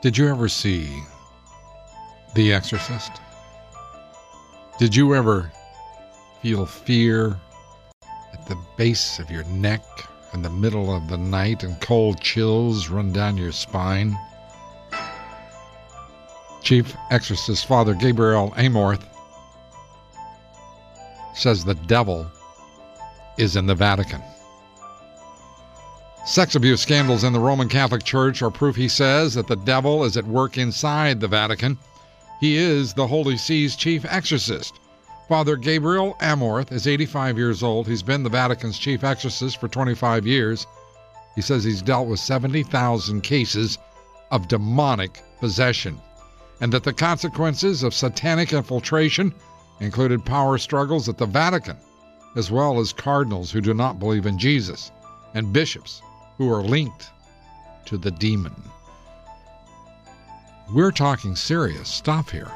Did you ever see The Exorcist? Did you ever feel fear at the base of your neck in the middle of the night and cold chills run down your spine? Chief Exorcist Father Gabriel Amorth says the devil is in the Vatican. Sex abuse scandals in the Roman Catholic Church are proof, he says, that the devil is at work inside the Vatican. He is the Holy See's chief exorcist. Father Gabriel Amorth is 85 years old. He's been the Vatican's chief exorcist for 25 years. He says he's dealt with 70,000 cases of demonic possession, and that the consequences of satanic infiltration included power struggles at the Vatican, as well as cardinals who do not believe in Jesus, and bishops who are linked to the demon. We're talking serious stuff here.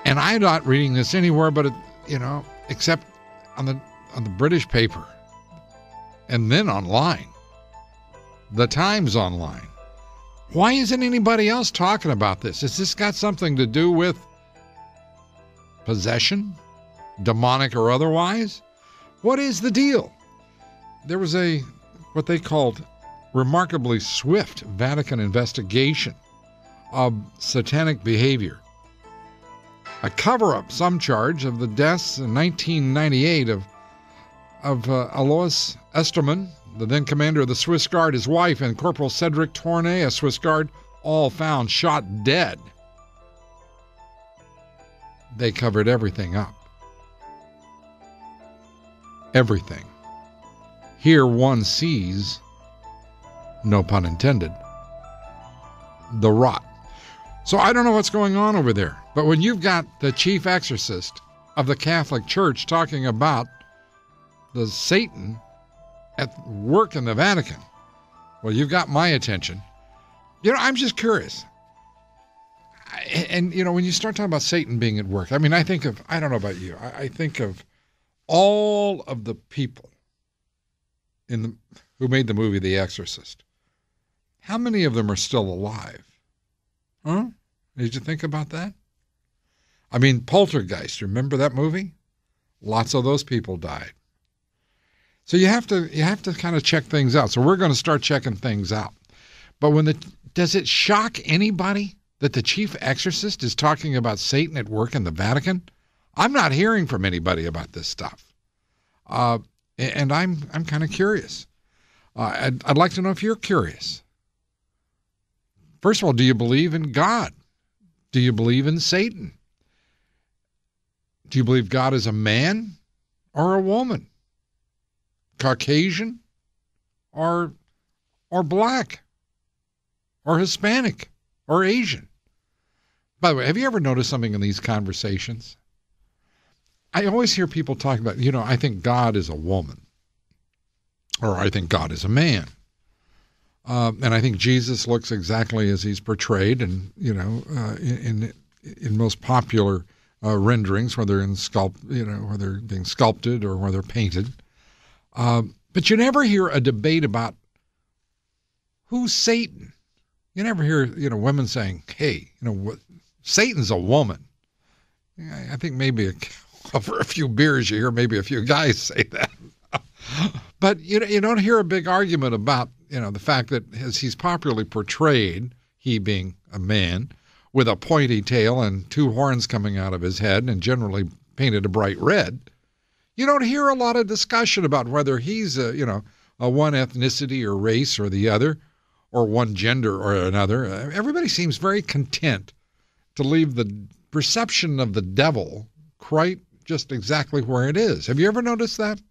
And I'm not reading this anywhere but, except on the British paper. And then online. The Times online. Why isn't anybody else talking about this? Has this got something to do with possession? Demonic or otherwise? What is the deal? There was what they called remarkably swift Vatican investigation of satanic behavior. A cover-up, some charge, of the deaths in 1998 of Alois Estermann, the then commander of the Swiss Guard, his wife, and Corporal Cedric Tournay, a Swiss Guard, all found shot dead. They covered everything up. Everything. Here one sees, no pun intended, the rot. So I don't know what's going on over there, but when you've got the chief exorcist of the Catholic Church talking about the Satan at work in the Vatican, well, you've got my attention. I'm just curious. And when you start talking about Satan being at work, I don't know about you, I think of all of the people who made the movie The Exorcist. How many of them are still alive? Huh? Did you think about that? Poltergeist, remember that movie? Lots of those people died. So you have to kind of check things out. So we're going to start checking things out. But does it shock anybody that the chief exorcist is talking about Satan at work in the Vatican? I'm not hearing from anybody about this stuff. And I'm kind of curious. I'd like to know if you're curious. First of all, do you believe in God? Do you believe in Satan? Do you believe God is a man or a woman? Caucasian or black or Hispanic or Asian? By the way, have you ever noticed something in these conversations? I always hear people talking about, I think God is a woman, or I think God is a man. And I think Jesus looks exactly as he's portrayed, and in most popular renderings, whether whether being sculpted or whether painted. But you never hear a debate about who's Satan. You never hear women saying, "Hey, Satan's a woman." I think maybe over a few beers you hear maybe a few guys say that. But you don't hear a big argument about the fact that as he's popularly portrayed, he being a man with a pointy tail and two horns coming out of his head and generally painted a bright red, you don't hear a lot of discussion about whether he's a one ethnicity or race or the other, or one gender or another. Everybody seems very content to leave the perception of the devil quite just exactly where it is. Have you ever noticed that?